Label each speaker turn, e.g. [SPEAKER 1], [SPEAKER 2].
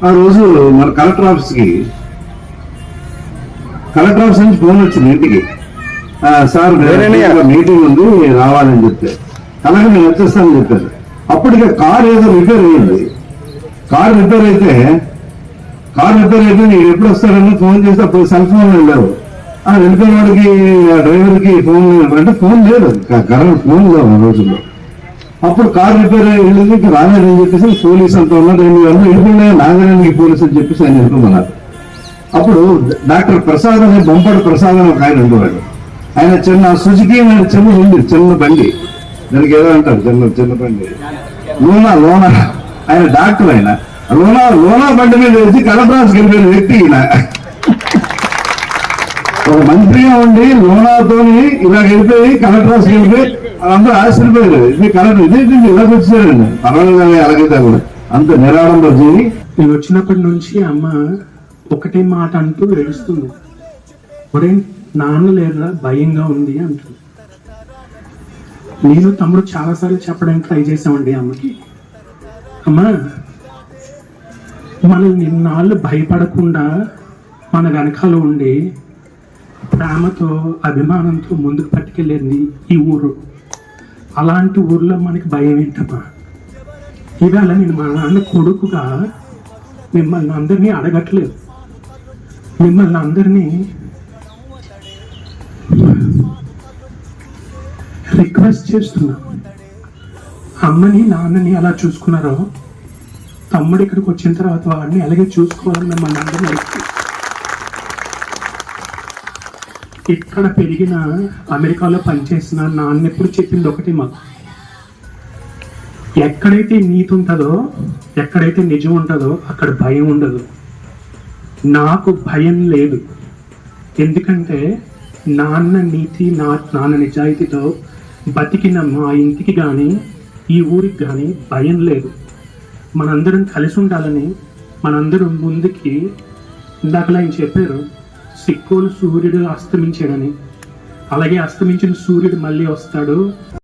[SPEAKER 1] ఆ రోజు మన కలెక్టర్ ఆఫీస్ నుంచి ఫోన్ వచ్చింది ఇంటికి. సార్ మీటింగ్ ఉంది రావాలని చెప్తే అలాగే నేను వచ్చేస్తానని చెప్పారు. అప్పటికే కార్ ఏదో రిపేర్ అయ్యింది. కార్ రిపేర్ అయితే నేను ఎప్పుడు వస్తాడని ఫోన్ చేస్తే అప్పుడు సెల్ ఫోన్ వెళ్ళావు. వెళ్ళిపోయిన వాడికి డ్రైవర్కి ఫోన్ అంటే ఫోన్ లేదు, కరెంట్ ఫోన్ లేవు ఆ రోజుల్లో. అప్పుడు కార్ రిపేర్ వెళ్ళింది, ఇంకా రాలేదని చెప్పేసి పోలీస్ అంతా ఉన్నారు. వెళ్ళిపోయినా నాగరానికి పోలీసు అని చెప్పేసి ఆయన వెళ్ళిపోమన్నారు. అప్పుడు డాక్టర్ ప్రసాద్ అనే బొంపడు ప్రసాద్ అని ఒక ఆయన ఉండేవాడు. ఆయన చిన్న సుజుకి చిన్న ఉంది, చిన్న బండి, దానికి ఏదో అంటారు చిన్న బండి, లోనా. ఆయన డాక్టర్. ఆయన లోనా బండి మీద వచ్చి కలెక్టర్కి వెళ్ళిపోయిన వ్యక్తి ఈయన. ఒక మంత్రిగా ఉండి లోనాతోని ఇలా వెళ్ళిపోయి కలెక్టర్కి వెళ్ళిపోయి అందరూ ఆశ్చర్యపోయారు. ఇది కలెక్టర్ ఇదేంటి ఇలా వచ్చారండి. పర్వాలేదు అలాగైతే కూడా అంత నిరాడంబర జీవి.
[SPEAKER 2] నేను వచ్చినప్పటి నుంచి అమ్మ ఒకటే మాట అంటూ ఏడుస్తుంది, ఒరే నాన్న లేదురా భయంగా ఉంది అంటుంది. నేను తమ్ముడు చాలాసార్లు చెప్పడానికి ట్రై చేసామండి అమ్మకి, అమ్మ మనల్ని ఇన్నాళ్ళు భయపడకుండా మన వెనకాల ఉండి ప్రేమతో అభిమానంతో ముందుకు పట్టుకెళ్ళింది ఈ ఊరు. అలాంటి ఊర్లో మనకి భయం ఏంటమ్మా? ఇవాళ నేను మా నాన్న కొడుకుగా మిమ్మల్ని అందరినీ అడగట్లేదు, మిమ్మల్ని అందరినీ రిక్వెస్ట్ చేస్తున్నా. అమ్మని నాన్నని ఎలా చూసుకున్నారో తమ్ముడు ఇక్కడికి వచ్చిన తర్వాత వాడిని అలాగే చూసుకోవాలని మిమ్మల్ని అందరినీ అడుగుతుంది. ఇక్కడ పెరిగిన అమెరికాలో పనిచేసిన నాన్న ఎప్పుడు చెప్పింది ఒకటి, మాకు ఎక్కడైతే నీతి ఉంటుందో ఎక్కడైతే నిజం ఉంటుందో అక్కడ భయం ఉండదు. నాకు భయం లేదు, ఎందుకంటే నాన్న నీతి నాన్న నిజాయితీతో బతికిన మా ఇంటికి కానీ ఈ ఊరికి కానీ భయం లేదు. మనందరం కలిసి ఉండాలని, మనందరం ముందుకి ఇందాకలా ఆయన చెప్పారు సిక్కోలు సూర్యుడు అస్తమించాడని, అలాగే అస్తమించిన సూర్యుడు మళ్ళీ వస్తాడు.